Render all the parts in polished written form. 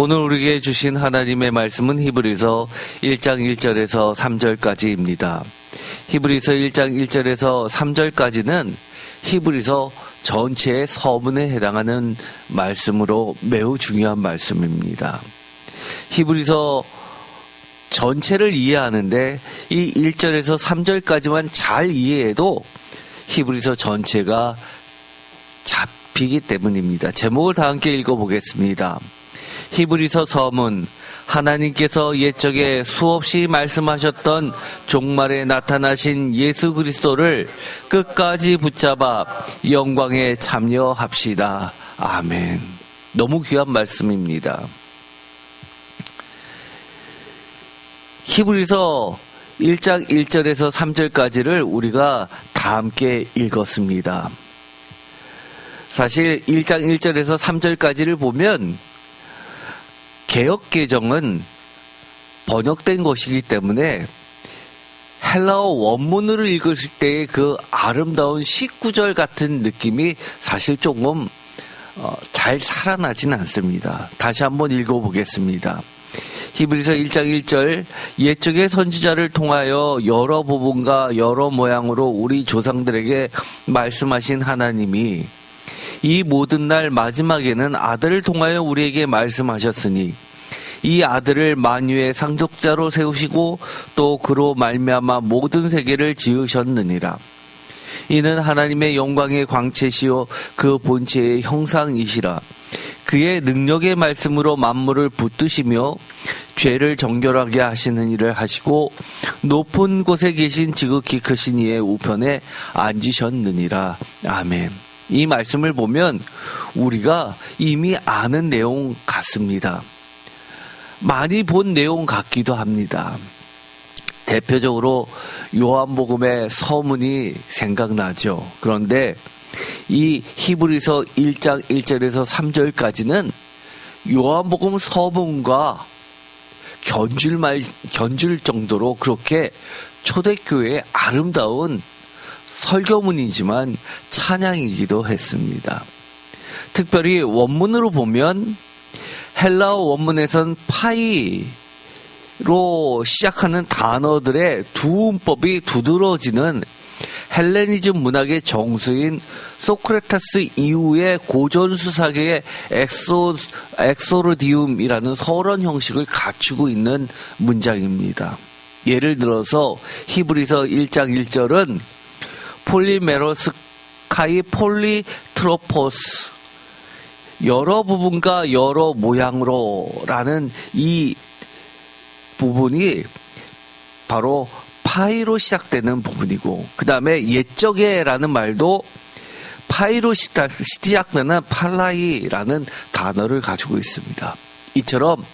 오늘 우리에게 주신 하나님의 말씀은 히브리서 1장 1절에서 3절까지입니다. 히브리서 1장 1절에서 3절까지는 히브리서 전체의 서문에 해당하는 말씀으로 매우 중요한 말씀입니다. 히브리서 전체를 이해하는데 이 1절에서 3절까지만 잘 이해해도 히브리서 전체가 잡히기 때문입니다. 제목을 다 함께 읽어보겠습니다. 히브리서 서문, 하나님께서 옛적에 수없이 말씀하셨던 종말에 나타나신 예수 그리스도를 끝까지 붙잡아 영광에 참여합시다. 아멘. 너무 귀한 말씀입니다. 히브리서 1장 1절에서 3절까지를 우리가 다 함께 읽었습니다. 사실 1장 1절에서 3절까지를 보면 개역개정은 번역된 것이기 때문에 헬라어 원문으로 읽었을 때의 그 아름다운 19절 같은 느낌이 사실 조금 잘 살아나진 않습니다. 다시 한번 읽어보겠습니다. 히브리서 1장 1절, 옛적의 선지자를 통하여 여러 부분과 여러 모양으로 우리 조상들에게 말씀하신 하나님이 이 모든 날 마지막에는 아들을 통하여 우리에게 말씀하셨으니 이 아들을 만유의 상속자로 세우시고 또 그로 말미암아 모든 세계를 지으셨느니라. 이는 하나님의 영광의 광채시요 그 본체의 형상이시라. 그의 능력의 말씀으로 만물을 붙드시며 죄를 정결하게 하시는 일을 하시고 높은 곳에 계신 지극히 크신 이의 우편에 앉으셨느니라. 아멘. 이 말씀을 보면 우리가 이미 아는 내용 같습니다. 많이 본 내용 같기도 합니다. 대표적으로 요한복음의 서문이 생각나죠. 그런데 이 히브리서 1장 1절에서 3절까지는 요한복음 서문과 견줄 정도로 그렇게 초대교회의 아름다운 설교문이지만 찬양이기도 했습니다. 특별히 원문으로 보면 헬라어 원문에선 파이로 시작하는 단어들의 두음법이 두드러지는 헬레니즘 문학의 정수인 소크라테스 이후의 고전수사계의 엑소르디움이라는 서론 형식을 갖추고 있는 문장입니다. 예를 들어서 히브리서 1장 1절은 폴리메로스 카이 폴리트로포스, 여러 부분과 여러 모양으로 라는 이 부분이 바로 파이로 시작되는 부분이고, 그 다음에 옛적에 라는 말도 파이로 시작되는 팔라이라는 단어를 가지고 있습니다. 이처럼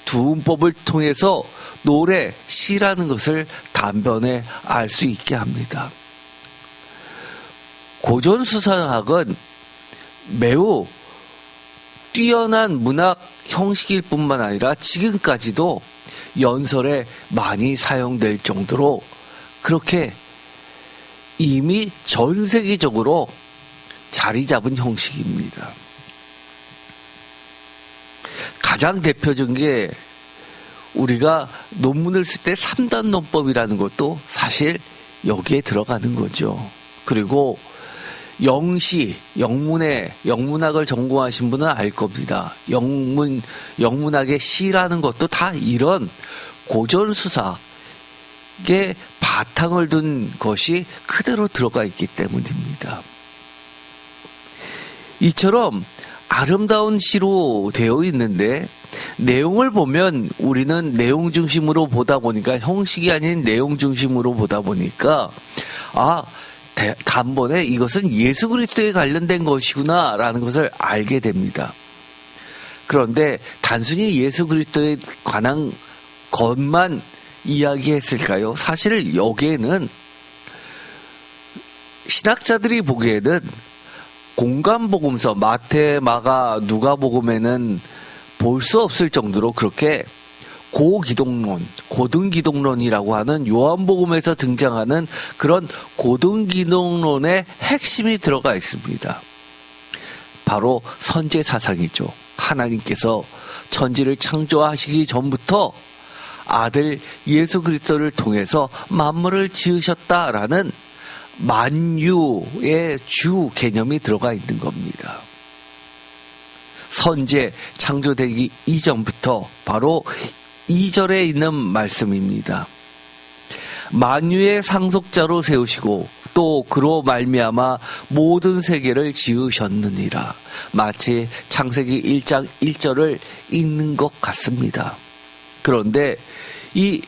두음법을 통해서 노래, 시라는 것을 단번에 알 수 있게 합니다. 고전수사학은 매우 뛰어난 문학 형식일 뿐만 아니라 지금까지도 연설에 많이 사용될 정도로 그렇게 이미 전 세계적으로 자리 잡은 형식입니다. 가장 대표적인 게 우리가 논문을 쓸 때 3단 논법이라는 것도 사실 여기에 들어가는 거죠. 그리고 영문학을 전공하신 분은 알 겁니다. 영문학의 시라는 것도 다 이런 고전수사의 바탕을 둔 것이 그대로 들어가 있기 때문입니다. 이처럼 아름다운 시로 되어 있는데 내용을 보면 우리는 내용 중심으로 보다 보니까, 형식이 아닌 내용 중심으로 보다 보니까 단번에 이것은 예수 그리스도에 관련된 것이구나 라는 것을 알게 됩니다. 그런데 단순히 예수 그리스도에 관한 것만 이야기했을까요? 사실 여기에는 신학자들이 보기에는 공간복음서 마태, 마가, 누가복음에는 볼 수 없을 정도로 그렇게 고기독론, 고등기독론이라고 하는 요한복음에서 등장하는 그런 고등기독론의 핵심이 들어가 있습니다. 바로 선제사상이죠. 하나님께서 천지를 창조하시기 전부터 아들 예수 그리스도를 통해서 만물을 지으셨다라는 만유의 주 개념이 들어가 있는 겁니다. 선제 창조되기 이전부터 바로 2절에 있는 말씀입니다. 만유의 상속자로 세우시고 또 그로 말미암아 모든 세계를 지으셨느니라. 마치 창세기 1장 1절을 읽는 것 같습니다. 그런데 이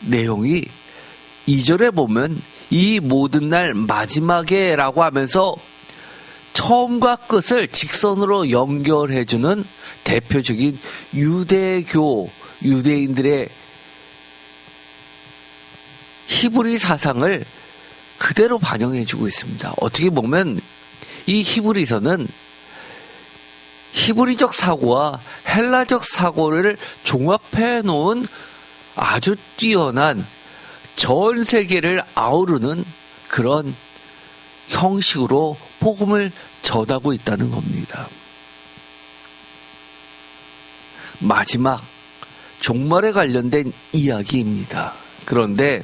내용이 2절에 보면 이 모든 날 마지막에 라고 하면서 처음과 끝을 직선으로 연결해주는 대표적인 유대인들의 히브리 사상을 그대로 반영해주고 있습니다. 어떻게 보면 이 히브리서는 히브리적 사고와 헬라적 사고를 종합해 놓은 아주 뛰어난 전 세계를 아우르는 그런 형식으로 복음을 전하고 있다는 겁니다. 마지막 종말에 관련된 이야기입니다. 그런데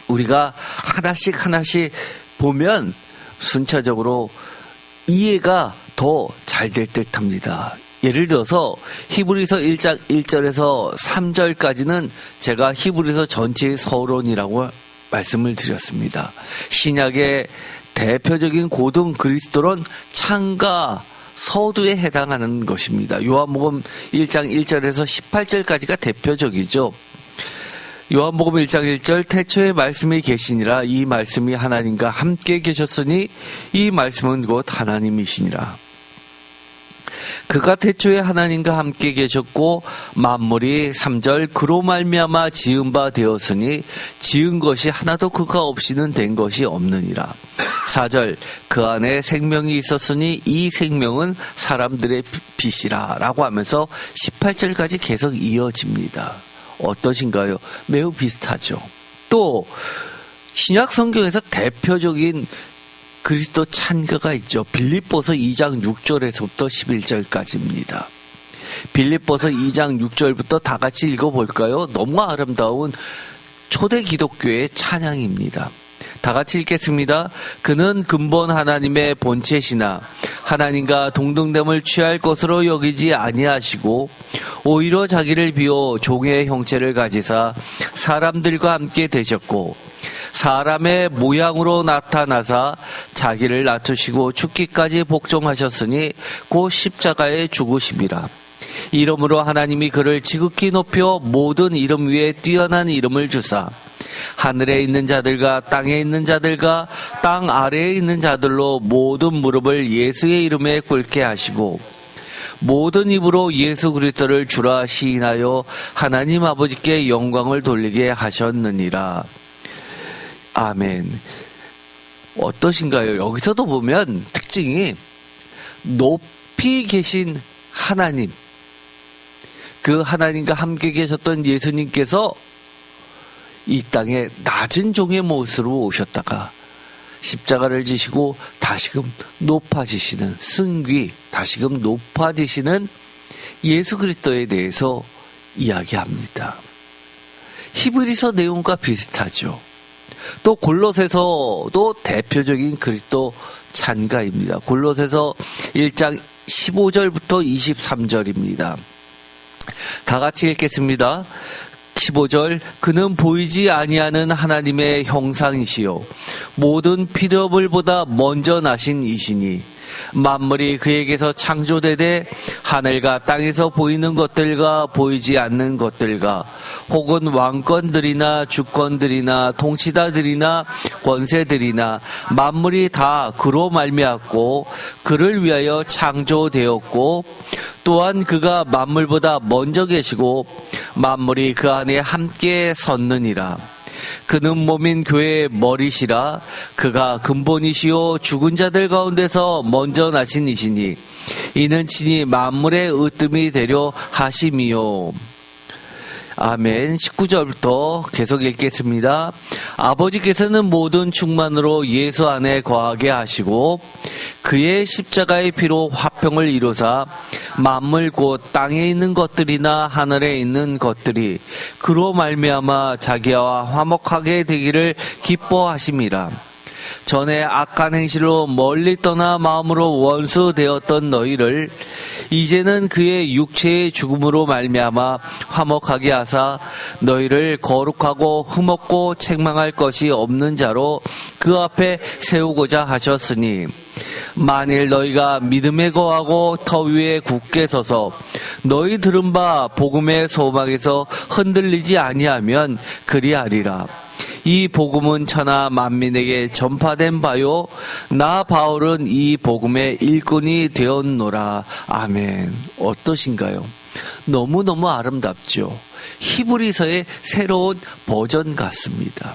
우리가 하나씩 보면 순차적으로 이해가 더 잘 될 듯합니다. 예를 들어서 히브리서 1장 1절에서 3절까지는 제가 히브리서 전체의 서론이라고 말씀을 드렸습니다. 신약의 대표적인 고등 그리스도론 창가 서두에 해당하는 것입니다. 요한복음 1장 1절에서 18절까지가 대표적이죠. 요한복음 1장 1절 태초에 말씀이 계시니라. 이 말씀이 하나님과 함께 계셨으니 이 말씀은 곧 하나님이시니라. 그가 태초에 하나님과 함께 계셨고 만물이 3절 그로 말미암아 지은 바 되었으니 지은 것이 하나도 그가 없이는 된 것이 없느니라. 4절 그 안에 생명이 있었으니 이 생명은 사람들의 빛이라 라고 하면서 18절까지 계속 이어집니다. 어떠신가요? 매우 비슷하죠. 또 신약 성경에서 대표적인 그리스도 찬가가 있죠. 빌립보서 2장 6절에서부터 11절까지입니다. 빌립보서 2장 6절부터 다 같이 읽어볼까요? 너무 아름다운 초대 기독교의 찬양입니다. 다 같이 읽겠습니다. 그는 근본 하나님의 본체시나 하나님과 동등됨을 취할 것으로 여기지 아니하시고 오히려 자기를 비워 종의 형체를 가지사 사람들과 함께 되셨고 사람의 모양으로 나타나사 자기를 낮추시고 죽기까지 복종하셨으니 곧 십자가에 죽으심이라. 이름으로 하나님이 그를 지극히 높여 모든 이름 위에 뛰어난 이름을 주사 하늘에 있는 자들과 땅에 있는 자들과 땅 아래에 있는 자들로 모든 무릎을 예수의 이름에 꿇게 하시고 모든 입으로 예수 그리스도를 주라 시인하여 하나님 아버지께 영광을 돌리게 하셨느니라. 아멘. 어떠신가요? 여기서도 보면 특징이 높이 계신 하나님, 그 하나님과 함께 계셨던 예수님께서 이 땅에 낮은 종의 모습으로 오셨다가 십자가를 지시고 다시금 높아지시는 승귀, 다시금 높아지시는 예수 그리스도에 대해서 이야기합니다. 히브리서 내용과 비슷하죠. 또 골로새서도 대표적인 그리스도 찬가입니다. 골로새서 1장 15절부터 23절입니다. 다 같이 읽겠습니다. 15절 그는 보이지 아니하는 하나님의 형상이시요 모든 피조물보다 먼저 나신 이시니 만물이 그에게서 창조되되 하늘과 땅에서 보이는 것들과 보이지 않는 것들과 혹은 왕권들이나 주권들이나 통치자들이나 권세들이나 만물이 다 그로 말미암고 그를 위하여 창조되었고 또한 그가 만물보다 먼저 계시고 만물이 그 안에 함께 섰느니라. 그는 몸인 교회의 머리시라. 그가 근본이시요 죽은 자들 가운데서 먼저 나신 이시니 이는 친히 만물의 으뜸이 되려 하심이요. 아멘. 19절부터 계속 읽겠습니다. 아버지께서는 모든 충만으로 예수 안에 거하게 하시고 그의 십자가의 피로 화평을 이루사 만물 곧 땅에 있는 것들이나 하늘에 있는 것들이 그로 말미암아 자기와 화목하게 되기를 기뻐하심이라. 전에 악한 행실로 멀리 떠나 마음으로 원수되었던 너희를 이제는 그의 육체의 죽음으로 말미암아 화목하게 하사 너희를 거룩하고 흠없고 책망할 것이 없는 자로 그 앞에 세우고자 하셨으니 만일 너희가 믿음에 거하고 터 위에 굳게 서서 너희 들은 바 복음의 소망에서 흔들리지 아니하면 그리하리라. 이 복음은 천하 만민에게 전파된 바요 나 바울은 이 복음의 일꾼이 되었노라. 아멘. 어떠신가요? 너무너무 아름답죠. 히브리서의 새로운 버전 같습니다.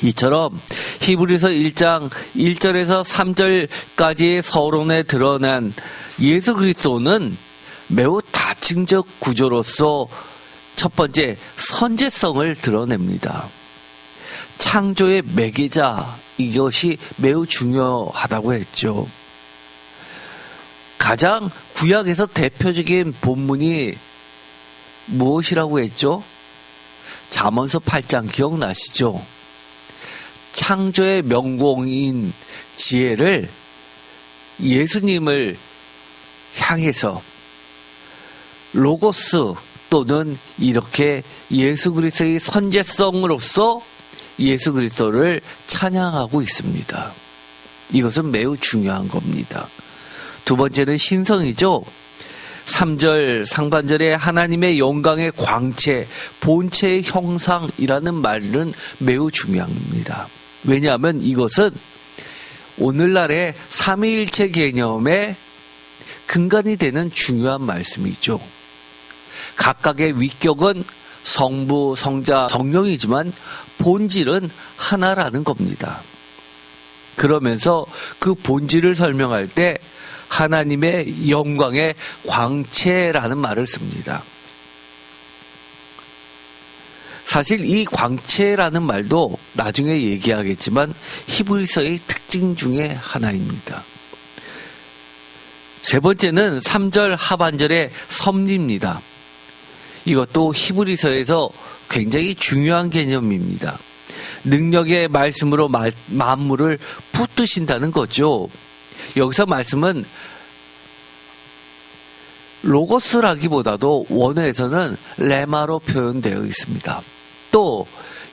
이처럼 히브리서 1장 1절에서 3절까지의 서론에 드러난 예수 그리스도는 매우 다층적 구조로서 첫 번째 선제성을 드러냅니다. 창조의 매개자, 이것이 매우 중요하다고 했죠. 가장 구약에서 대표적인 본문이 무엇이라고 했죠? 잠언서 8장 기억나시죠? 창조의 명공인 지혜를 예수님을 향해서 로고스 또는 이렇게 예수 그리스도의 선제성으로서 예수 그리스도를 찬양하고 있습니다. 이것은 매우 중요한 겁니다. 두 번째는 신성이죠. 3절 상반절에 하나님의 영광의 광채, 본체의 형상이라는 말은 매우 중요합니다. 왜냐하면 이것은 오늘날의 삼위일체 개념의 근간이 되는 중요한 말씀이죠. 각각의 위격은 성부, 성자, 성령이지만 본질은 하나라는 겁니다. 그러면서 그 본질을 설명할 때 하나님의 영광의 광채라는 말을 씁니다. 사실 이 광채라는 말도 나중에 얘기하겠지만 히브리서의 특징 중에 하나입니다. 세 번째는 3절 하반절의 섭리입니다. 이것도 히브리서에서 굉장히 중요한 개념입니다. 능력의 말씀으로 만물을 붙드신다는 거죠. 여기서 말씀은 로고스라기보다도 원어에서는 레마로 표현되어 있습니다. 또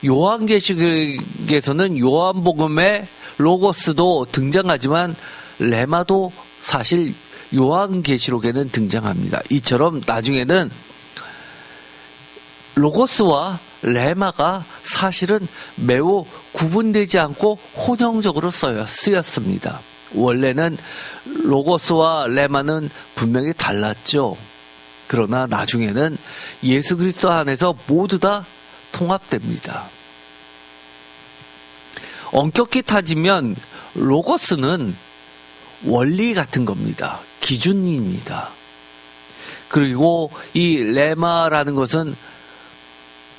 요한계시록에서는 요한복음에 로고스도 등장하지만 레마도 사실 요한계시록에는 등장합니다. 이처럼 나중에는 로고스와 레마가 사실은 매우 구분되지 않고 혼용적으로 쓰였습니다. 원래는 로고스와 레마는 분명히 달랐죠. 그러나 나중에는 예수 그리스도 안에서 모두 다 통합됩니다. 엄격히 따지면 로고스는 원리 같은 겁니다. 기준입니다. 그리고 이 레마라는 것은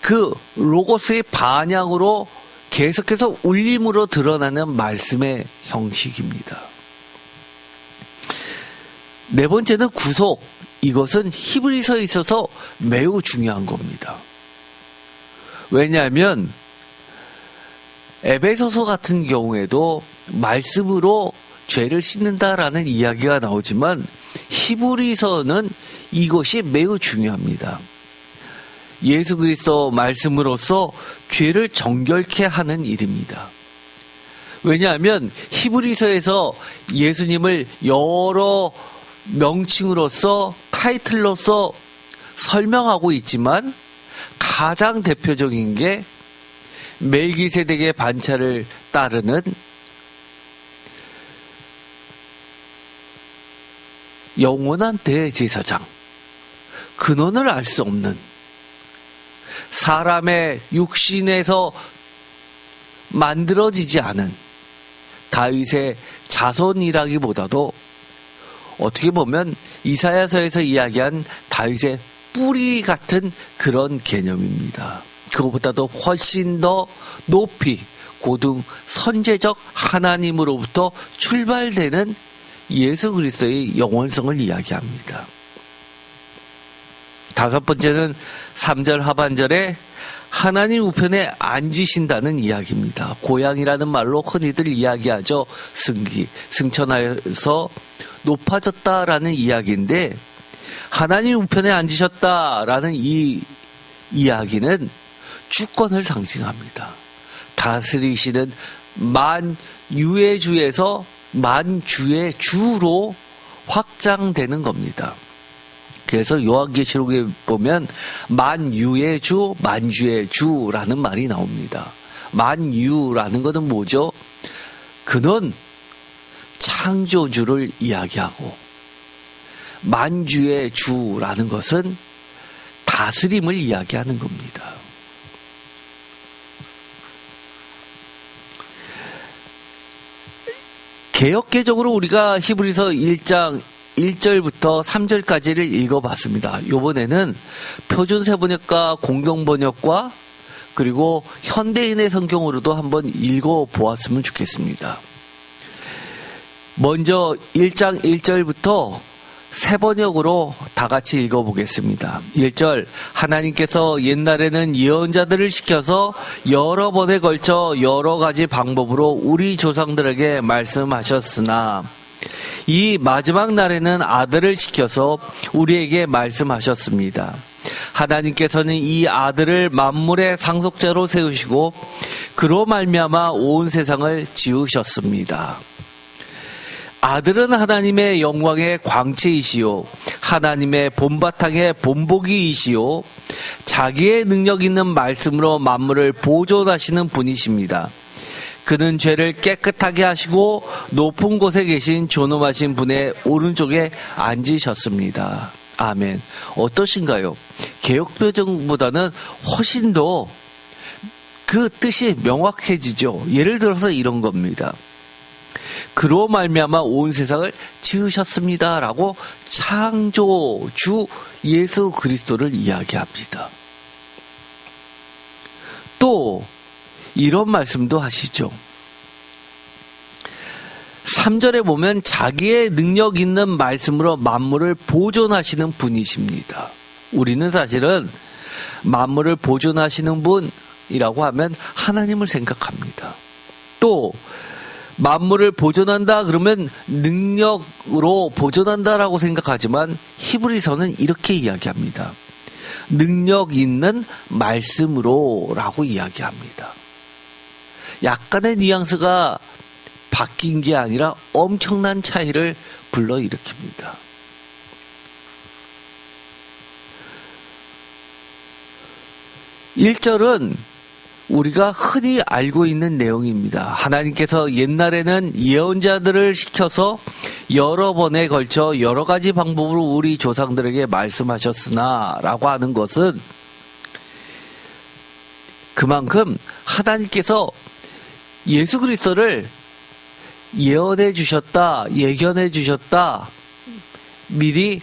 그 로고스의 반향으로 계속해서 울림으로 드러나는 말씀의 형식입니다. 네 번째는 구속. 이것은 히브리서에 있어서 매우 중요한 겁니다. 왜냐하면 에베소서 같은 경우에도 말씀으로 죄를 씻는다라는 이야기가 나오지만 히브리서는 이것이 매우 중요합니다. 예수 그리스도 말씀으로서 죄를 정결케 하는 일입니다. 왜냐하면 히브리서에서 예수님을 여러 명칭으로서 타이틀로서 설명하고 있지만 가장 대표적인 게 멜기세덱의 반차를 따르는 영원한 대제사장, 근원을 알 수 없는 사람의 육신에서 만들어지지 않은 다윗의 자손이라기보다도 어떻게 보면 이사야서에서 이야기한 다윗의 뿌리 같은 그런 개념입니다. 그것보다도 훨씬 더 높이 고등 선제적 하나님으로부터 출발되는 예수 그리스도의 영원성을 이야기합니다. 다섯 번째는 3절 하반절에 하나님 우편에 앉으신다는 이야기입니다. 고향이라는 말로 흔히들 이야기하죠. 승천하여서 높아졌다라는 이야기인데, 하나님 우편에 앉으셨다라는 이 이야기는 주권을 상징합니다. 다스리시는 만유의 주에서 만주의 주로 확장되는 겁니다. 그래서 요한계시록에 보면 만유의 주, 만주의 주라는 말이 나옵니다. 만유라는 것은 뭐죠? 그는 창조주를 이야기하고, 만주의 주라는 것은 다스림을 이야기하는 겁니다. 개역개적으로 우리가 히브리서 1장 1절부터 3절까지를 읽어봤습니다. 이번에는 표준세번역과 공동번역과 그리고 현대인의 성경으로도 한번 읽어보았으면 좋겠습니다. 먼저 1장 1절부터 세번역으로 다 같이 읽어보겠습니다. 1절, 하나님께서 옛날에는 예언자들을 시켜서 여러 번에 걸쳐 여러 가지 방법으로 우리 조상들에게 말씀하셨으나 이 마지막 날에는 아들을 시켜서 우리에게 말씀하셨습니다. 하나님께서는 이 아들을 만물의 상속자로 세우시고 그로 말미암아 온 세상을 지으셨습니다. 아들은 하나님의 영광의 광채이시요 하나님의 본바탕의 본보기이시요 자기의 능력 있는 말씀으로 만물을 보존하시는 분이십니다. 그는 죄를 깨끗하게 하시고 높은 곳에 계신 존엄하신 분의 오른쪽에 앉으셨습니다. 아멘. 어떠신가요? 개역표정보다는 훨씬 더 그 뜻이 명확해지죠. 예를 들어서 이런 겁니다. 그로 말미암아 온 세상을 지으셨습니다라고 창조주 예수 그리스도를 이야기합니다. 또 이런 말씀도 하시죠. 3절에 보면 자기의 능력 있는 말씀으로 만물을 보존하시는 분이십니다. 우리는 사실은 만물을 보존하시는 분이라고 하면 하나님을 생각합니다. 또 만물을 보존한다 그러면 능력으로 보존한다라고 생각하지만 히브리서는 이렇게 이야기합니다. 능력 있는 말씀으로라고 이야기합니다. 약간의 뉘앙스가 바뀐 게 아니라 엄청난 차이를 불러일으킵니다. (1절은) 우리가 흔히 알고 있는 내용입니다. 하나님께서 옛날에는 예언자들을 시켜서 여러 번에 걸쳐 여러 가지 방법으로 우리 조상들에게 말씀하셨으나 라고 하는 것은 그만큼 하나님께서 예수 그리스도를 예언해 주셨다, 예견해 주셨다, 미리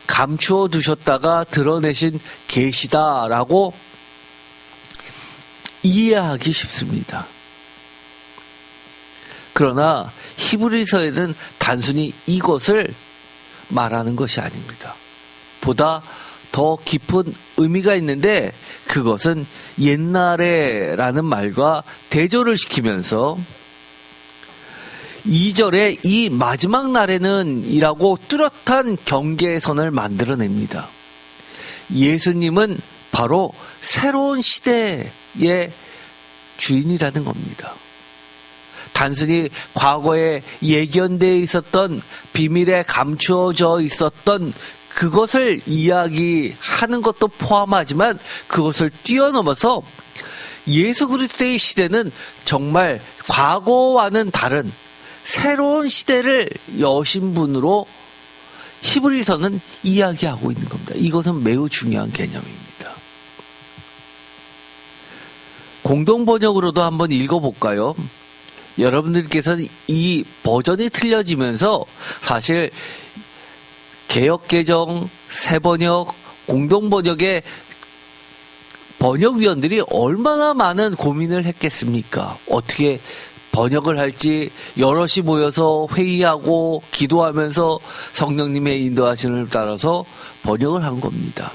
감추어 두셨다가 드러내신 계시다라고 이해하기 쉽습니다. 그러나 히브리서에는 단순히 이것을 말하는 것이 아닙니다. 보다 더 깊은 의미가 있는데 그것은 옛날에라는 말과 대조를 시키면서 2절에 이 마지막 날에는 이라고 뚜렷한 경계선을 만들어냅니다. 예수님은 바로 새로운 시대의 주인이라는 겁니다. 단순히 과거에 예견되어 있었던 비밀에 감추어져 있었던 그것을 이야기하는 것도 포함하지만 그것을 뛰어넘어서 예수 그리스도의 시대는 정말 과거와는 다른 새로운 시대를 여신 분으로 히브리서는 이야기하고 있는 겁니다. 이것은 매우 중요한 개념입니다. 공동번역으로도 한번 읽어볼까요? 여러분들께서는 이 버전이 틀려지면서 사실 개역개정, 새번역, 공동번역의 번역위원들이 얼마나 많은 고민을 했겠습니까? 어떻게 번역을 할지 여럿이 모여서 회의하고 기도하면서 성령님의 인도하심을 따라서 번역을 한 겁니다.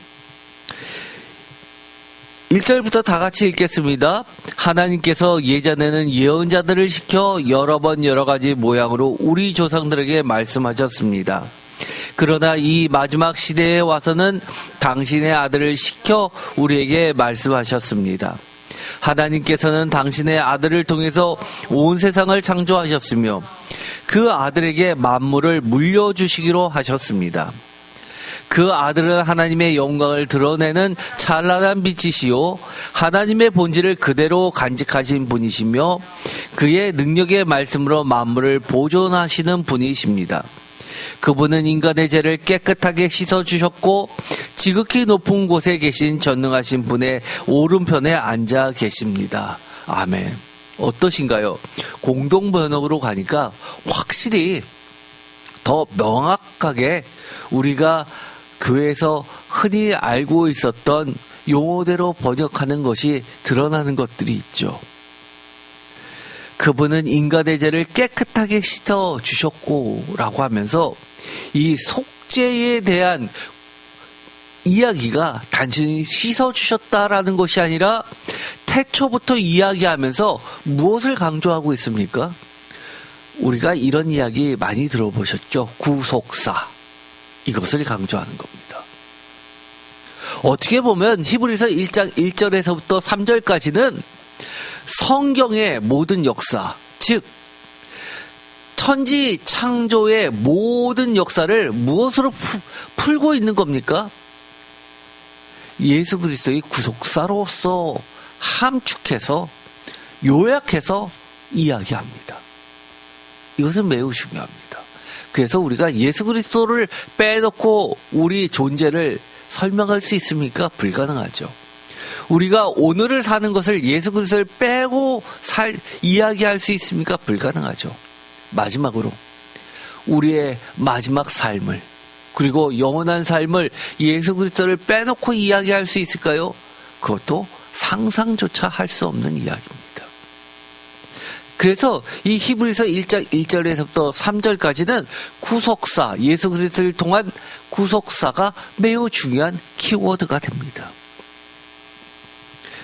1절부터 다 같이 읽겠습니다. 하나님께서 예전에는 예언자들을 시켜 여러 번 여러 가지 모양으로 우리 조상들에게 말씀하셨습니다. 그러나 이 마지막 시대에 와서는 당신의 아들을 시켜 우리에게 말씀하셨습니다. 하나님께서는 당신의 아들을 통해서 온 세상을 창조하셨으며 그 아들에게 만물을 물려주시기로 하셨습니다. 그 아들은 하나님의 영광을 드러내는 찬란한 빛이시요 하나님의 본질을 그대로 간직하신 분이시며 그의 능력의 말씀으로 만물을 보존하시는 분이십니다. 그분은 인간의 죄를 깨끗하게 씻어주셨고 지극히 높은 곳에 계신 전능하신 분의 오른편에 앉아 계십니다. 아멘. 어떠신가요? 공동번역으로 가니까 확실히 더 명확하게 우리가 교회에서 흔히 알고 있었던 용어대로 번역하는 것이 드러나는 것들이 있죠. 그분은 인간의 죄를 깨끗하게 씻어주셨고 라고 하면서 이 속죄에 대한 이야기가 단순히 씻어주셨다라는 것이 아니라 태초부터 이야기하면서 무엇을 강조하고 있습니까? 우리가 이런 이야기 많이 들어보셨죠? 구속사. 이것을 강조하는 겁니다. 어떻게 보면 히브리서 1장 1절에서부터 3절까지는 성경의 모든 역사, 즉 천지 창조의 모든 역사를 무엇으로 풀고 있는 겁니까? 예수 그리스도의 구속사로서 함축해서 요약해서 이야기합니다. 이것은 매우 중요합니다. 그래서 우리가 예수 그리스도를 빼놓고 우리 존재를 설명할 수 있습니까? 불가능하죠. 우리가 오늘을 사는 것을 예수 그리스도를 빼고 이야기할 수 있습니까? 불가능하죠. 마지막으로 우리의 마지막 삶을 그리고 영원한 삶을 예수 그리스도를 빼놓고 이야기할 수 있을까요? 그것도 상상조차 할 수 없는 이야기입니다. 그래서 이 히브리서 1장 1절에서부터 3절까지는 구속사, 예수 그리스도를 통한 구속사가 매우 중요한 키워드가 됩니다.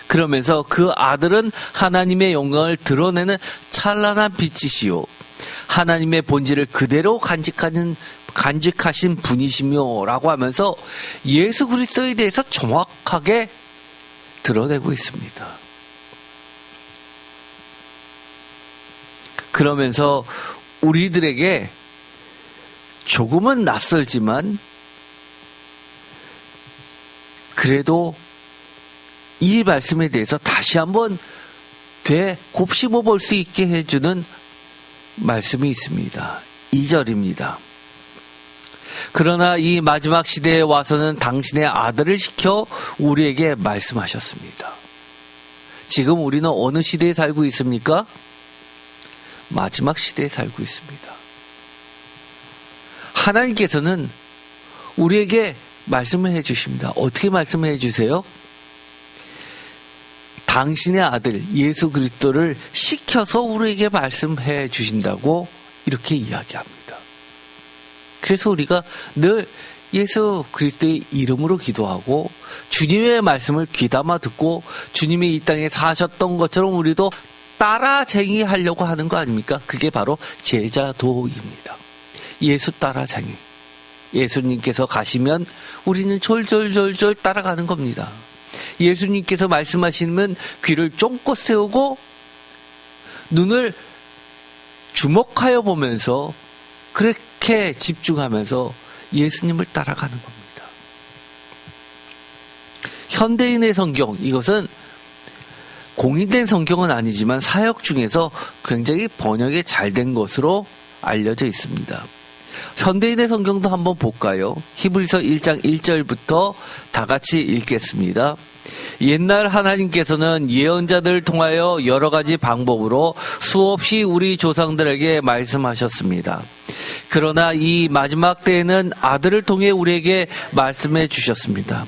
그러면서 그 아들은 하나님의 영광을 드러내는 찬란한 빛이시요 하나님의 본질을 그대로 간직하신 분이시며 라고 하면서 예수 그리스도에 대해서 정확하게 드러내고 있습니다. 그러면서 우리들에게 조금은 낯설지만 그래도 이 말씀에 대해서 다시 한번 곱씹어 볼 수 있게 해주는 말씀이 있습니다. 2절입니다. 그러나 이 마지막 시대에 와서는 당신의 아들을 시켜 우리에게 말씀하셨습니다. 지금 우리는 어느 시대에 살고 있습니까? 마지막 시대에 살고 있습니다. 하나님께서는 우리에게 말씀을 해주십니다. 어떻게 말씀을 해주세요? 당신의 아들 예수 그리스도를 시켜서 우리에게 말씀해 주신다고 이렇게 이야기합니다. 그래서 우리가 늘 예수 그리스도의 이름으로 기도하고 주님의 말씀을 귀담아 듣고 주님이 이 땅에 사셨던 것처럼 우리도 따라쟁이 하려고 하는 거 아닙니까? 그게 바로 제자도입니다. 예수 따라쟁이. 예수님께서 가시면 우리는 졸졸졸졸 따라가는 겁니다. 예수님께서 말씀하시면 귀를 쫑긋 세우고 눈을 주목하여 보면서 그렇게 집중하면서 예수님을 따라가는 겁니다. 현대인의 성경, 이것은 공인된 성경은 아니지만 사역 중에서 굉장히 번역이 잘 된 것으로 알려져 있습니다. 현대인의 성경도 한번 볼까요? 히브리서 1장 1절부터 다 같이 읽겠습니다. 옛날 하나님께서는 예언자들을 통하여 여러 가지 방법으로 수없이 우리 조상들에게 말씀하셨습니다. 그러나 이 마지막 때에는 아들을 통해 우리에게 말씀해 주셨습니다.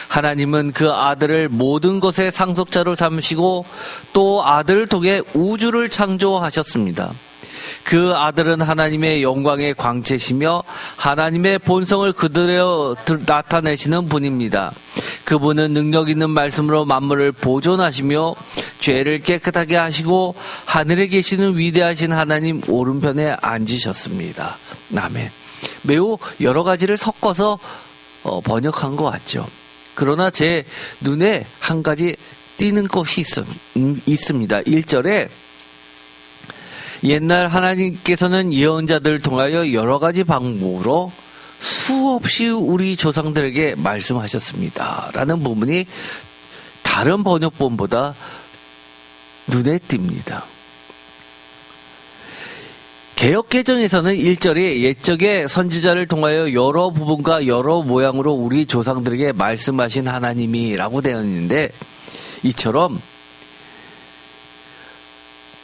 하나님은 그 아들을 모든 것의 상속자로 삼으시고 또 아들을 통해 우주를 창조하셨습니다. 그 아들은 하나님의 영광의 광채시며 하나님의 본성을 그대로 나타내시는 분입니다. 그분은 능력 있는 말씀으로 만물을 보존하시며 죄를 깨끗하게 하시고 하늘에 계시는 위대하신 하나님 오른편에 앉으셨습니다. 아멘. 매우 여러 가지를 섞어서 번역한 것 같죠. 그러나 제 눈에 한 가지 띄는 것이 있습니다. 1절에 옛날 하나님께서는 예언자들을 통하여 여러 가지 방법으로 수없이 우리 조상들에게 말씀하셨습니다. 라는 부분이 다른 번역본보다 눈에 띕니다. 개역개정에서는 1절에 옛적의 선지자를 통하여 여러 부분과 여러 모양으로 우리 조상들에게 말씀하신 하나님이라고 되어 있는데 이처럼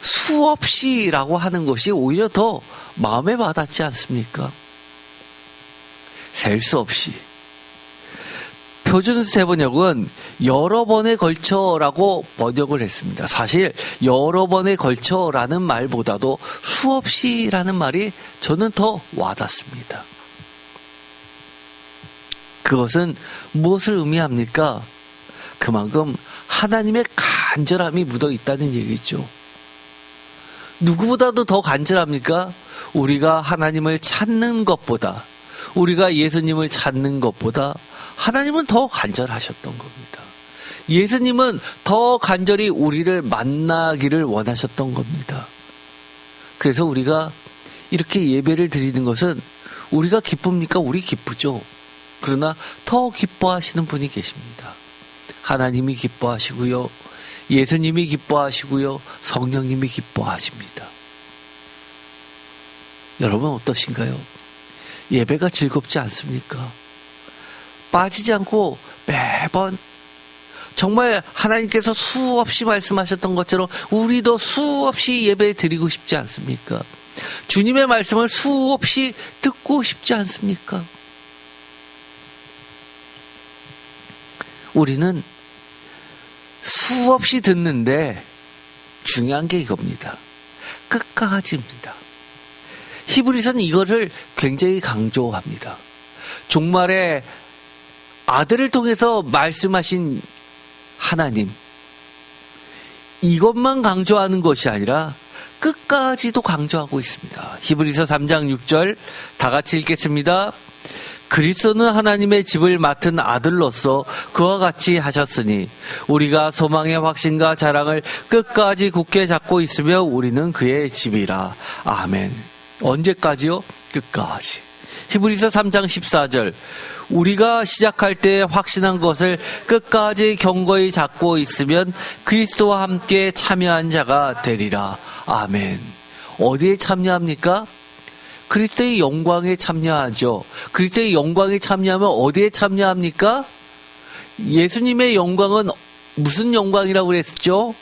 수없이라고 하는 것이 오히려 더 마음에 와닿지 않습니까? 셀 수 없이. 표준세번역은 여러 번에 걸쳐라고 번역을 했습니다. 사실 여러 번에 걸쳐라는 말보다도 수없이라는 말이 저는 더 와닿습니다. 그것은 무엇을 의미합니까? 그만큼 하나님의 간절함이 묻어 있다는 얘기죠. 누구보다도 더 간절합니까? 우리가 하나님을 찾는 것보다, 우리가 예수님을 찾는 것보다 하나님은 더 간절하셨던 겁니다. 예수님은 더 간절히 우리를 만나기를 원하셨던 겁니다. 그래서 우리가 이렇게 예배를 드리는 것은 우리가 기쁩니까? 우리 기쁘죠. 그러나 더 기뻐하시는 분이 계십니다. 하나님이 기뻐하시고요. 예수님이 기뻐하시고요. 성령님이 기뻐하십니다. 여러분 어떠신가요? 예배가 즐겁지 않습니까? 빠지지 않고 매번 정말 하나님께서 수없이 말씀하셨던 것처럼 우리도 수없이 예배 드리고 싶지 않습니까? 주님의 말씀을 수없이 듣고 싶지 않습니까? 우리는 수없이 듣는데 중요한 게 이겁니다. 끝까지입니다. 히브리서는 이거를 굉장히 강조합니다. 종말에 아들을 통해서 말씀하신 하나님, 이것만 강조하는 것이 아니라 끝까지도 강조하고 있습니다. 히브리서 3장 6절 다 같이 읽겠습니다. 그리스도는 하나님의 집을 맡은 아들로서 그와 같이 하셨으니 우리가 소망의 확신과 자랑을 끝까지 굳게 잡고 있으며 우리는 그의 집이라. 아멘. 언제까지요? 끝까지. 히브리서 3장 14절 우리가 시작할 때 확신한 것을 끝까지 견고히 잡고 있으면 그리스도와 함께 참여한 자가 되리라. 아멘. 어디에 참여합니까? 그리스도의 영광에 참여하죠. 그리스도의 영광에 참여하면 어디에 참여합니까? 예수님의 영광은 무슨 영광이라고 그랬죠?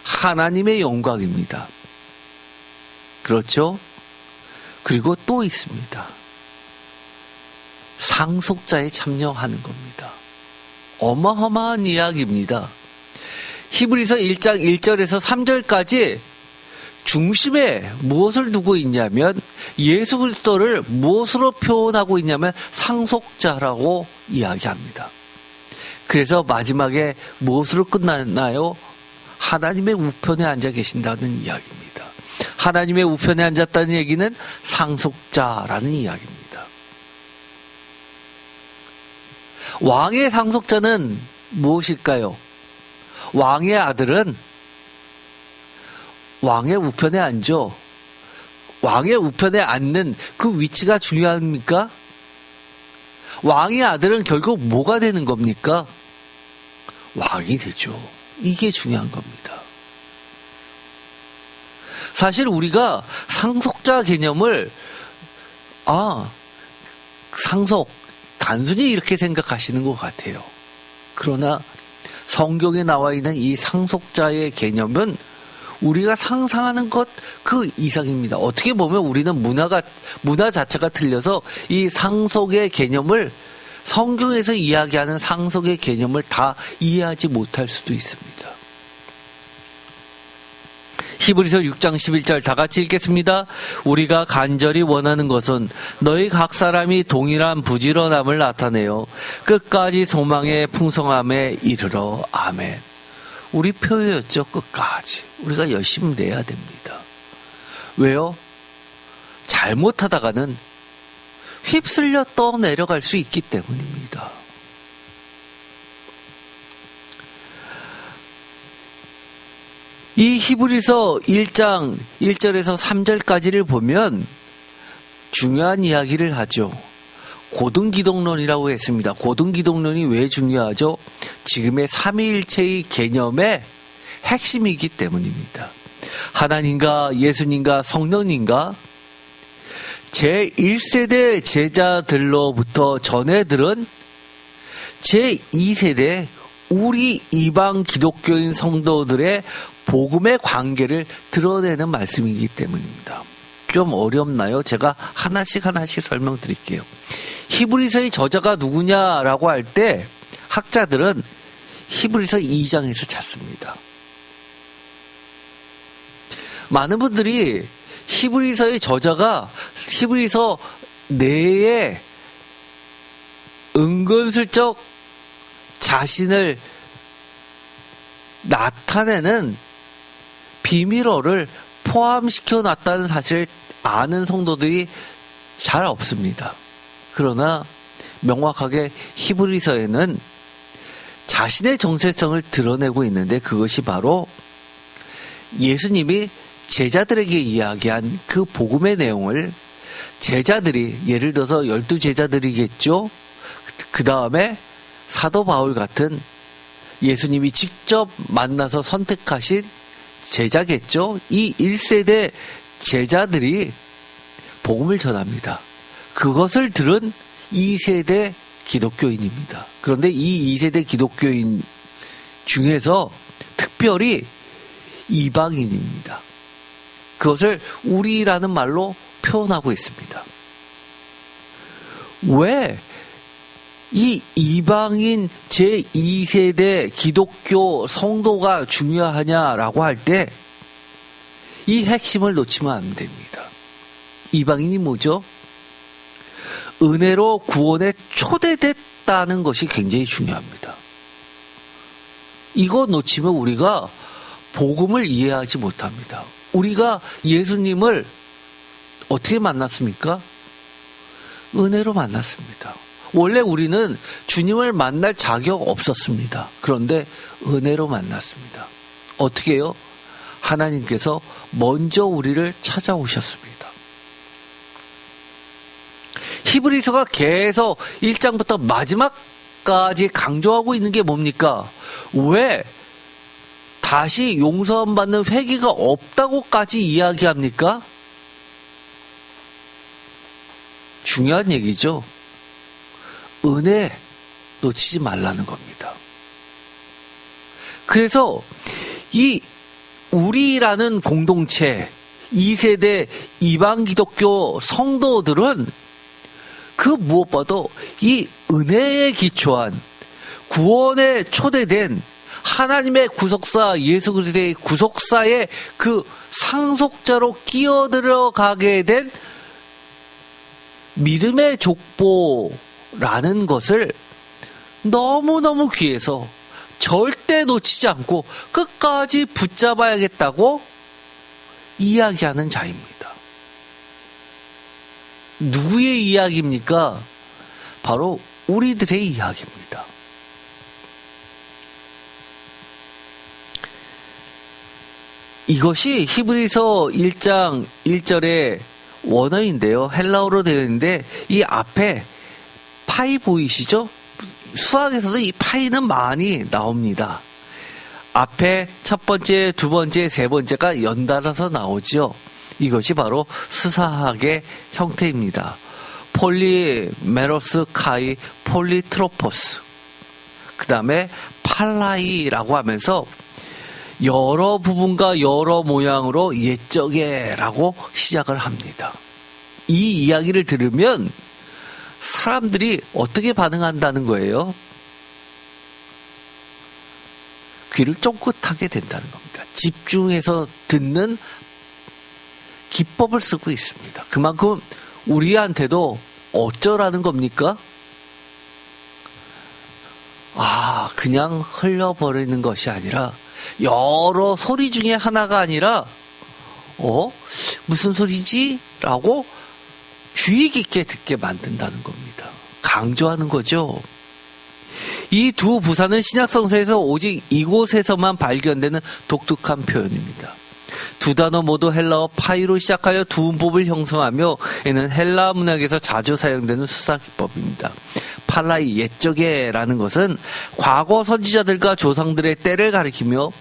하나님의 영광입니다. 그렇죠? 그리고 또 있습니다. 상속자에 참여하는 겁니다. 어마어마한 이야기입니다. 히브리서 1장 1절에서 3절까지 중심에 무엇을 두고 있냐면 예수 그리스도를 무엇으로 표현하고 있냐면 상속자라고 이야기합니다. 그래서 마지막에 무엇으로 끝나나요? 하나님의 우편에 앉아 계신다는 이야기입니다. 하나님의 우편에 앉았다는 얘기는 상속자라는 이야기입니다. 왕의 상속자는 무엇일까요? 왕의 아들은 왕의 우편에 앉아. 왕의 우편에 앉는 그 위치가 중요합니까? 왕의 아들은 결국 뭐가 되는 겁니까? 왕이 되죠. 이게 중요한 겁니다. 사실 우리가 상속자 개념을 상속 단순히 이렇게 생각하시는 것 같아요. 그러나 성경에 나와 있는 이 상속자의 개념은 우리가 상상하는 것 그 이상입니다. 어떻게 보면 우리는 문화 자체가 틀려서 이 상속의 개념을 성경에서 이야기하는 상속의 개념을 다 이해하지 못할 수도 있습니다. 히브리서 6장 11절 다 같이 읽겠습니다. 우리가 간절히 원하는 것은 너희 각 사람이 동일한 부지런함을 나타내어 끝까지 소망의 풍성함에 이르러. 아멘. 우리 표였죠. 끝까지. 우리가 열심히 내야 됩니다. 왜요? 잘못하다가는 휩쓸려 떠내려갈 수 있기 때문입니다. 이 히브리서 1장 1절에서 3절까지를 보면 중요한 이야기를 하죠. 고등기독론이라고 했습니다. 고등기독론이 왜 중요하죠? 지금의 삼위일체의 개념의 핵심이기 때문입니다. 하나님과 예수님과 성령님과 제1세대 제자들로부터 전해 들은 제2세대 우리 이방 기독교인 성도들의 복음의 관계를 드러내는 말씀이기 때문입니다. 좀 어렵나요? 제가 하나씩 설명드릴게요. 히브리서의 저자가 누구냐라고 할 때 학자들은 히브리서 2장에서 찾습니다. 많은 분들이 히브리서의 저자가 히브리서 내에 은근슬쩍 자신을 나타내는 비밀어를 포함시켜 놨다는 사실을 아는 성도들이 잘 없습니다. 그러나 명확하게 히브리서에는 자신의 정체성을 드러내고 있는데 그것이 바로 예수님이 제자들에게 이야기한 그 복음의 내용을 제자들이, 예를 들어서 12제자들이겠죠. 그 다음에 사도 바울 같은 예수님이 직접 만나서 선택하신 제자겠죠. 이 1세대 제자들이 복음을 전합니다. 그것을 들은 2세대 기독교인입니다. 그런데 이 2세대 기독교인 중에서 특별히 이방인입니다. 그것을 우리라는 말로 표현하고 있습니다. 왜 이 이방인 제2세대 기독교 성도가 중요하냐라고 할 때 이 핵심을 놓치면 안 됩니다. 이방인이 뭐죠? 은혜로 구원에 초대됐다는 것이 굉장히 중요합니다. 이거 놓치면 우리가 복음을 이해하지 못합니다. 우리가 예수님을 어떻게 만났습니까? 은혜로 만났습니다. 원래 우리는 주님을 만날 자격 없었습니다. 그런데 은혜로 만났습니다. 어떻게 해요? 하나님께서 먼저 우리를 찾아오셨습니다. 히브리서가 계속 1장부터 마지막까지 강조하고 있는 게 뭡니까? 왜 다시 용서받는 회개가 없다고까지 이야기합니까? 중요한 얘기죠. 은혜 놓치지 말라는 겁니다. 그래서 이 우리라는 공동체 2세대 이방 기독교 성도들은 그 무엇보다도 이 은혜에 기초한 구원에 초대된 하나님의 구속사 예수 그리스도의 구속사의 그 상속자로 끼어들어가게 된 믿음의 족보라는 것을 너무너무 귀해서 절대 놓치지 않고 끝까지 붙잡아야겠다고 이야기하는 자입니다. 누구의 이야기입니까? 바로 우리들의 이야기입니다. 이것이 히브리서 1장 1절의 원어인데요. 헬라어로 되어 있는데 이 앞에 파이 보이시죠? 수학에서도 이 파이는 많이 나옵니다. 앞에 첫 번째, 두 번째, 세 번째가 연달아서 나오죠. 이것이 바로 수사학의 형태입니다. 폴리메로스 카이 폴리트로포스 그 다음에 팔라이라고 하면서 여러 부분과 여러 모양으로 옛적에라고 시작을 합니다. 이 이야기를 들으면 사람들이 어떻게 반응한다는 거예요? 귀를 쫑긋하게 된다는 겁니다. 집중해서 듣는 기법을 쓰고 있습니다. 그만큼 우리한테도 어쩌라는 겁니까? 그냥 흘려버리는 것이 아니라 여러 소리 중에 하나가 아니라 무슨 소리지? 라고 주의 깊게 듣게 만든다는 겁니다. 강조하는 거죠. 이 두 부사는 신약성서에서 오직 이곳에서만 발견되는 독특한 표현입니다. 두 단어 모두 헬라어 파이로 시작하여 두 문법을 형성하며 이는 헬라 문학에서 자주 사용되는 수사기법입니다. 팔라이 옛적에라는 것은 과거 선지자들과 조상들의 때를 가리키며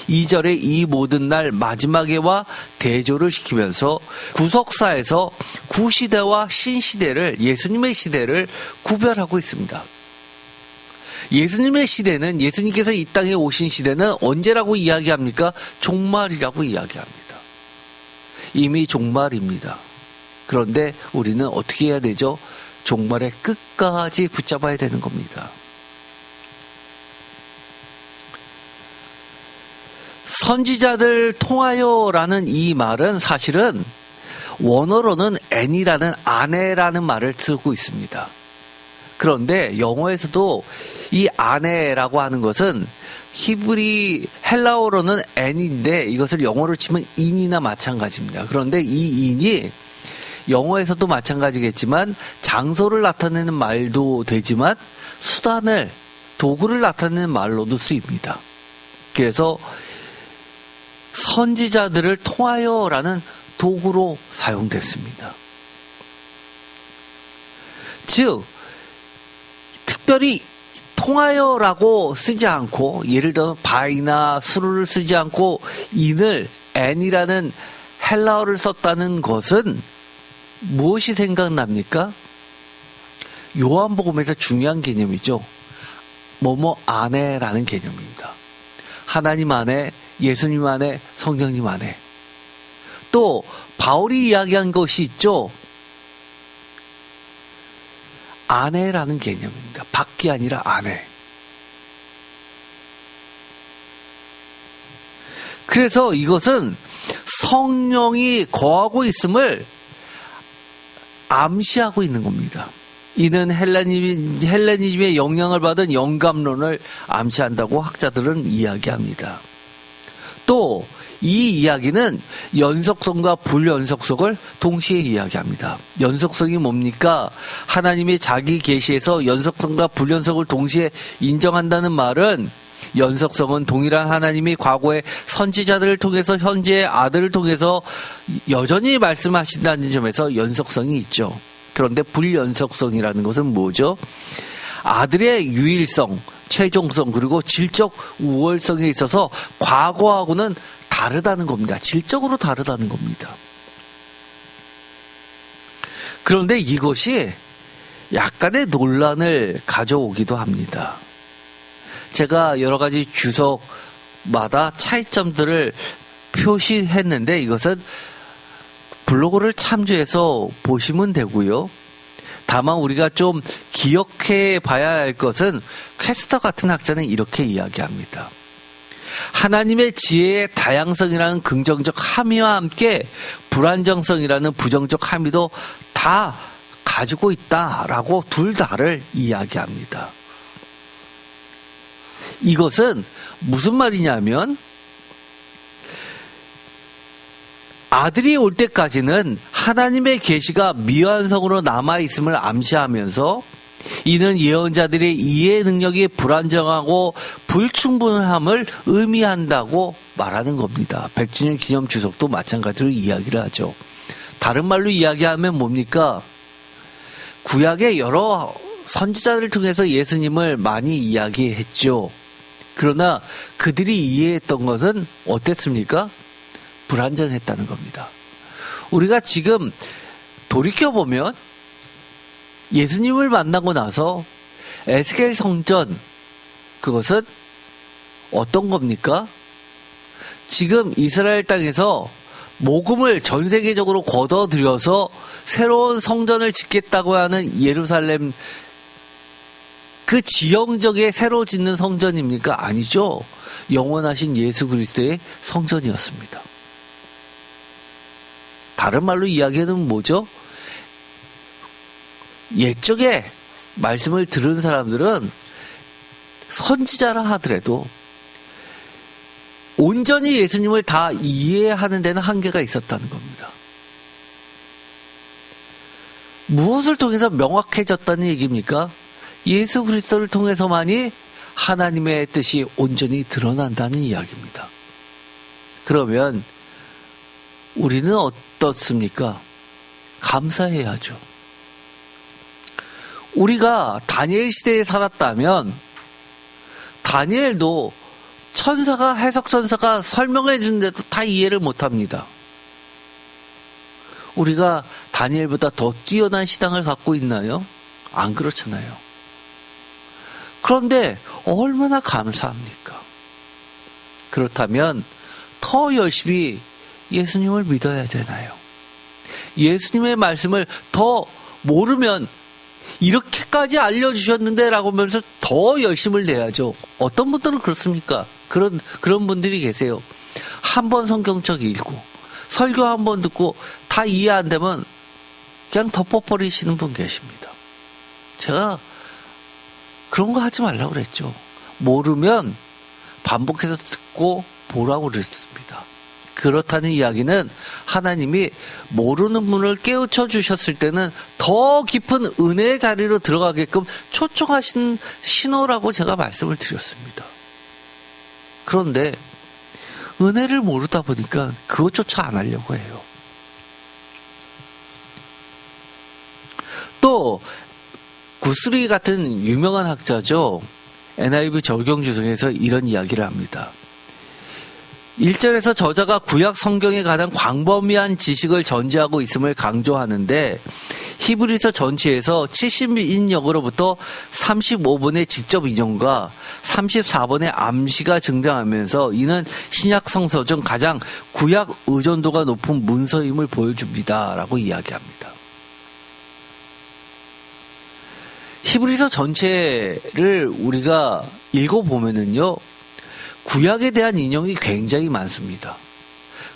2절의 이 모든 날 마지막에와 대조를 시키면서 구속사에서 구시대와 신시대를 예수님의 시대를 구별하고 있습니다. 예수님의 시대는 예수님께서 이 땅에 오신 시대는 언제라고 이야기합니까? 종말이라고 이야기합니다. 이미 종말입니다. 그런데 우리는 어떻게 해야 되죠? 종말의 끝까지 붙잡아야 되는 겁니다. 선지자들 통하여라는 이 말은 사실은 원어로는 애니라는 아내라는 말을 쓰고 있습니다. 그런데 영어에서도 이 아내라고 하는 것은 히브리 헬라어로는 n인데 이것을 영어로 치면 in이나 마찬가지입니다. 그런데 이 in이 영어에서도 마찬가지겠지만 장소를 나타내는 말도 되지만 수단을 도구를 나타내는 말로도 쓰입니다. 그래서 선지자들을 통하여라는 도구로 사용됐습니다. 즉 특별히 통하여라고 쓰지 않고 예를 들어 바이나 수루를 쓰지 않고 인을 n이라는 헬라어를 썼다는 것은 무엇이 생각납니까? 요한복음에서 중요한 개념이죠. 뭐뭐 안에라는 개념입니다. 하나님 안에, 예수님 안에, 성령님 안에. 또 바울이 이야기한 것이 있죠. 안에라는 개념입니다. 밖이 아니라 안에. 그래서 이것은 성령이 거하고 있음을 암시하고 있는 겁니다. 이는 헬레니즘의 영향을 받은 영감론을 암시한다고 학자들은 이야기합니다. 또 이 이야기는 연속성과 불연속성을 동시에 이야기합니다. 연속성이 뭡니까? 하나님이 자기 계시에서 연속성과 불연속을 동시에 인정한다는 말은 연속성은 동일한 하나님이 과거의 선지자들을 통해서 현재의 아들을 통해서 여전히 말씀하신다는 점에서 연속성이 있죠. 그런데 불연속성이라는 것은 뭐죠? 아들의 유일성, 최종성 그리고 질적 우월성에 있어서 과거하고는 다르다는 겁니다. 질적으로 다르다는 겁니다. 그런데 이것이 약간의 논란을 가져오기도 합니다. 제가 여러 가지 주석마다 차이점들을 표시했는데 이것은 블로그를 참조해서 보시면 되고요. 다만 우리가 좀 기억해 봐야 할 것은 퀘스터 같은 학자는 이렇게 이야기합니다. 하나님의 지혜의 다양성이라는 긍정적 함의와 함께 불안정성이라는 부정적 함의도 다 가지고 있다라고 둘 다를 이야기합니다. 이것은 무슨 말이냐면 아들이 올 때까지는 하나님의 계시가 미완성으로 남아있음을 암시하면서 이는 예언자들의 이해 능력이 불안정하고 불충분함을 의미한다고 말하는 겁니다. 100주년 기념 주석도 마찬가지로 이야기를 하죠. 다른 말로 이야기하면 뭡니까? 구약의 여러 선지자들을 통해서 예수님을 많이 이야기했죠. 그러나 그들이 이해했던 것은 어땠습니까? 불완전했다는 겁니다. 우리가 지금 돌이켜보면 예수님을 만나고 나서 에스겔 성전 그것은 어떤 겁니까? 지금 이스라엘 땅에서 모금을 전 세계적으로 걷어들여서 새로운 성전을 짓겠다고 하는 예루살렘, 그 지형적에 새로 짓는 성전입니까? 아니죠. 영원하신 예수 그리스도의 성전이었습니다. 다른 말로 이야기하면 뭐죠? 옛적에 말씀을 들은 사람들은 선지자라 하더라도 온전히 예수님을 다 이해하는 데는 한계가 있었다는 겁니다. 무엇을 통해서 명확해졌다는 얘기입니까? 예수 그리스도를 통해서만이 하나님의 뜻이 온전히 드러난다는 이야기입니다. 그러면 우리는 어떻습니까? 감사해야죠. 우리가 다니엘 시대에 살았다면 다니엘도 천사가, 해석천사가 설명해 주는데도 다 이해를 못합니다. 우리가 다니엘보다 더 뛰어난 신앙을 갖고 있나요? 안 그렇잖아요. 그런데 얼마나 감사합니까? 그렇다면 더 열심히 예수님을 믿어야 되나요? 예수님의 말씀을 더 모르면 이렇게까지 알려주셨는데 라고 하면서 더 열심을 내야죠. 어떤 분들은 그렇습니까? 그런 분들이 계세요. 한 번 성경책 읽고 설교 한 번 듣고 다 이해 안 되면 그냥 덮어버리시는 분 계십니다. 제가 그런 거 하지 말라고 그랬죠. 모르면 반복해서 듣고 보라고 그랬습니다. 그렇다는 이야기는 하나님이 모르는 분을 깨우쳐 주셨을 때는 더 깊은 은혜의 자리로 들어가게끔 초청하신 신호라고 제가 말씀을 드렸습니다. 그런데 은혜를 모르다 보니까 그것조차 안 하려고 해요. 또 구스리 같은 유명한 학자죠. NIV 적용주 중에서 이런 이야기를 합니다. 1절에서 저자가 구약 성경에 관한 광범위한 지식을 전제하고 있음을 강조하는데 히브리서 전체에서 70인역으로부터 35번의 직접 인용과 34번의 암시가 등장하면서 이는 신약 성서 중 가장 구약 의존도가 높은 문서임을 보여줍니다. 라고 이야기합니다. 히브리서 전체를 우리가 읽어보면은요, 구약에 대한 인용이 굉장히 많습니다.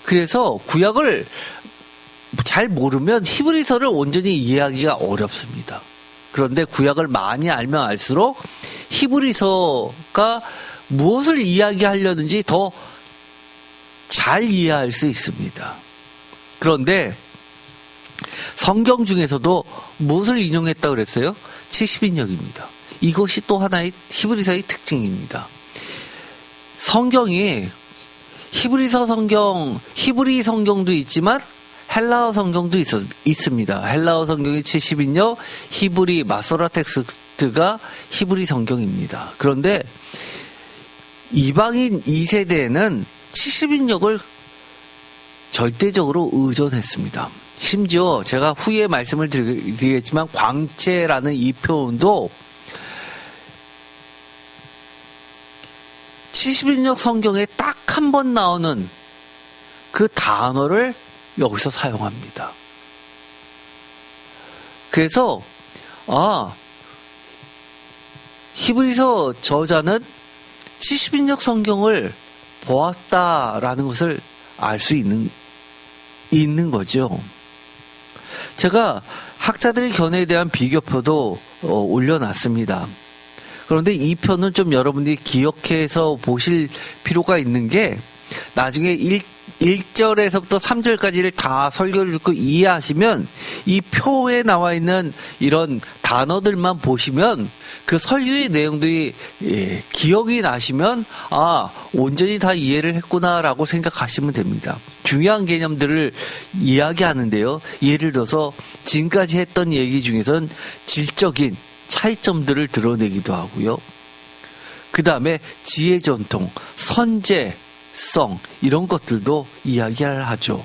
그래서 구약을 잘 모르면 히브리서를 온전히 이해하기가 어렵습니다. 그런데 구약을 많이 알면 알수록 히브리서가 무엇을 이야기하려는지 더 잘 이해할 수 있습니다. 그런데 성경 중에서도 무엇을 인용했다고 그랬어요? 70인역입니다. 이것이 또 하나의 히브리서의 특징입니다. 성경이 히브리 성경도 있지만 헬라어 성경도 있습니다. 헬라어 성경이 70인역, 히브리 마소라 텍스트가 히브리 성경입니다. 그런데 이방인 2세대에는 70인역을 절대적으로 의존했습니다. 심지어 제가 후에 말씀을 드리겠지만 광채라는 이 표현도 70인역 성경에 딱 한 번 나오는 그 단어를 여기서 사용합니다. 그래서 히브리서 저자는 70인역 성경을 보았다라는 것을 알 수 있는 거죠. 제가 학자들의 견해에 대한 비교표도 올려놨습니다. 그런데 이 표는 좀 여러분들이 기억해서 보실 필요가 있는 게 나중에 1절에서부터 3절까지를 다 설교를 듣고 이해하시면 이 표에 나와 있는 이런 단어들만 보시면 그 설교의 내용들이 기억이 나시면 온전히 다 이해를 했구나라고 생각하시면 됩니다. 중요한 개념들을 이야기하는데요. 예를 들어서 지금까지 했던 얘기 중에서는 질적인 차이점들을 드러내기도 하고요. 그 다음에 지혜 전통, 선제성 이런 것들도 이야기를 하죠.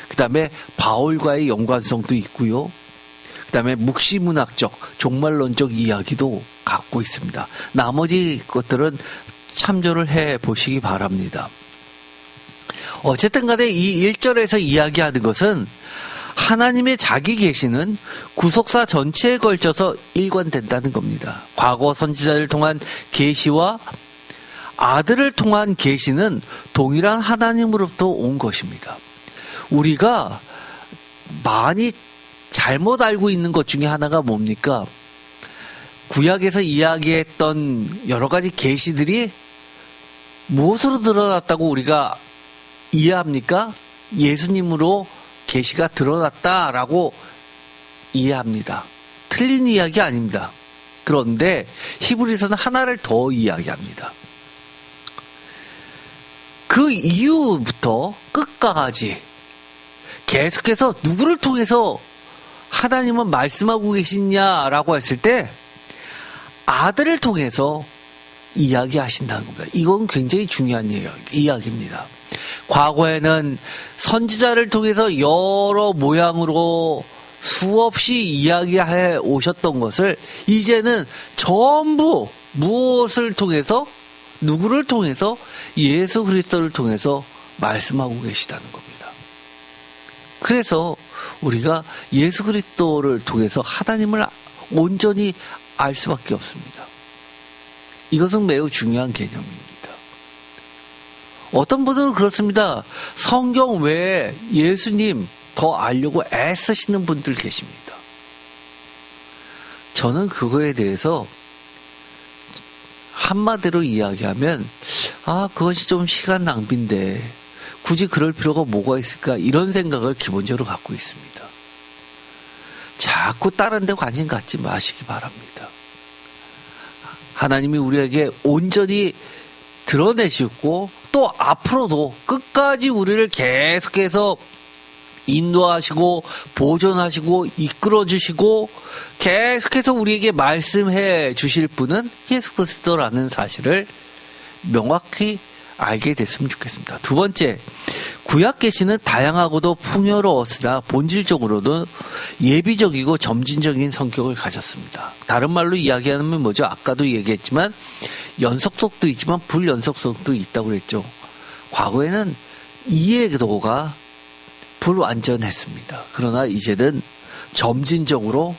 그 다음에 바울과의 연관성도 있고요. 그 다음에 묵시문학적, 종말론적 이야기도 갖고 있습니다. 나머지 것들은 참조를 해 보시기 바랍니다. 어쨌든 간에 이 1절에서 이야기하는 것은 하나님의 자기 계시는 구속사 전체에 걸쳐서 일관된다는 겁니다. 과거 선지자를 통한 계시와 아들을 통한 계시는 동일한 하나님으로부터 온 것입니다. 우리가 많이 잘못 알고 있는 것 중에 하나가 뭡니까? 구약에서 이야기했던 여러 가지 계시들이 무엇으로 드러났다고 우리가 이해합니까? 예수님으로 계시가 드러났다라고 이해합니다. 틀린 이야기 아닙니다. 그런데 히브리서는 하나를 더 이야기합니다. 그 이후부터 끝까지 계속해서 누구를 통해서 하나님은 말씀하고 계시냐라고 했을 때 아들을 통해서 이야기하신다는 겁니다. 이건 굉장히 중요한 이야기입니다. 과거에는 선지자를 통해서 여러 모양으로 수없이 이야기해 오셨던 것을 이제는 전부 무엇을 통해서, 누구를 통해서? 예수 그리스도를 통해서 말씀하고 계시다는 겁니다. 그래서 우리가 예수 그리스도를 통해서 하나님을 온전히 알 수밖에 없습니다. 이것은 매우 중요한 개념입니다. 어떤 분들은 그렇습니다. 성경 외에 예수님 더 알려고 애쓰시는 분들 계십니다. 저는 그거에 대해서 한마디로 이야기하면 그것이 좀 시간 낭비인데 굳이 그럴 필요가 뭐가 있을까, 이런 생각을 기본적으로 갖고 있습니다. 자꾸 다른 데 관심 갖지 마시기 바랍니다. 하나님이 우리에게 온전히 드러내시고 또 앞으로도 끝까지 우리를 계속해서 인도하시고 보존하시고 이끌어주시고 계속해서 우리에게 말씀해 주실 분은 예수 그리스도라는 사실을 명확히 알게 됐으면 좋겠습니다. 두 번째, 구약 계시는 다양하고도 풍요로웠으나 본질적으로도 예비적이고 점진적인 성격을 가졌습니다. 다른 말로 이야기하면 뭐죠? 아까도 얘기했지만 연속성도 있지만 불연속성도 있다고 그랬죠. 과거에는 이해도가 불완전했습니다. 그러나 이제는 점진적으로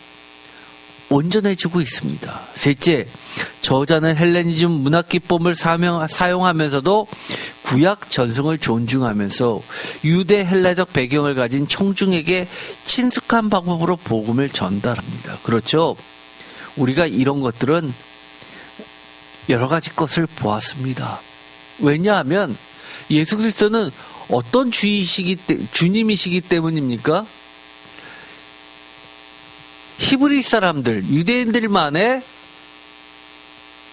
온전해지고 있습니다. 셋째, 저자는 헬레니즘 문학 기법을 사용하면서도 구약 전승을 존중하면서 유대 헬라적 배경을 가진 청중에게 친숙한 방법으로 복음을 전달합니다. 그렇죠? 우리가 이런 것들은 여러 가지 것을 보았습니다. 왜냐하면 예수 그리스도는 어떤 주님이시기 때문입니까? 히브리 사람들, 유대인들만의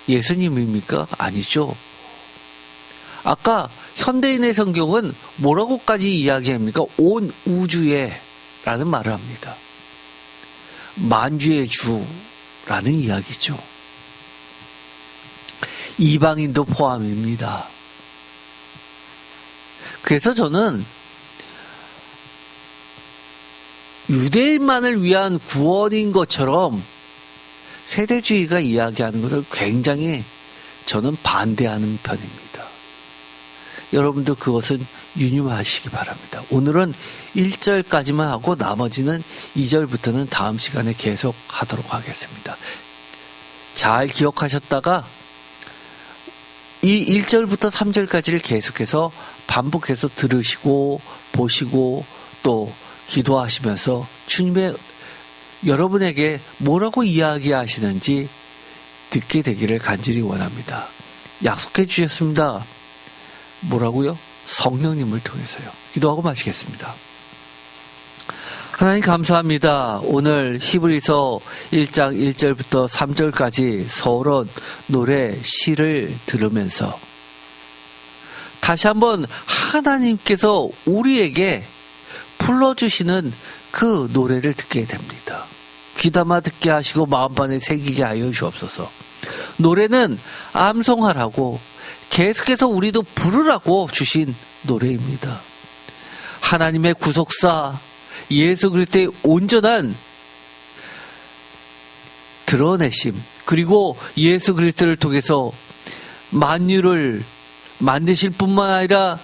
예수님입니까? 아니죠. 아까 현대인의 성경은 뭐라고까지 이야기합니까? 온 우주에 라는 말을 합니다. 만주의 주라는 이야기죠. 이방인도 포함입니다. 그래서 저는 유대인만을 위한 구원인 것처럼 세대주의가 이야기하는 것을 굉장히 저는 반대하는 편입니다. 여러분들 그것은 유념하시기 바랍니다. 오늘은 1절까지만 하고 나머지는 2절부터는 다음 시간에 계속 하도록 하겠습니다. 잘 기억하셨다가 이 1절부터 3절까지를 계속해서 반복해서 들으시고 보시고 또 기도하시면서 주님의 여러분에게 뭐라고 이야기하시는지 듣게 되기를 간절히 원합니다. 약속해 주셨습니다. 뭐라고요? 성령님을 통해서요. 기도하고 마치겠습니다. 하나님 감사합니다. 오늘 히브리서 1장 1절부터 3절까지 서론, 노래, 시를 들으면서 다시 한번 하나님께서 우리에게 불러주시는 그 노래를 듣게 됩니다. 귀담아 듣게 하시고 마음판에 새기게 하여 주옵소서. 노래는 암송하라고 계속해서 우리도 부르라고 주신 노래입니다. 하나님의 구속사 예수 그리스도의 온전한 드러내심, 그리고 예수 그리스도를 통해서 만유를 만드실 뿐만 아니라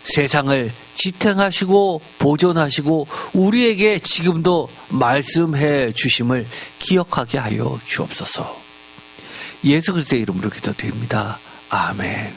세상을 지탱하시고 보존하시고 우리에게 지금도 말씀해 주심을 기억하게 하여 주옵소서. 예수 그리스도의 이름으로 기도드립니다. 아멘.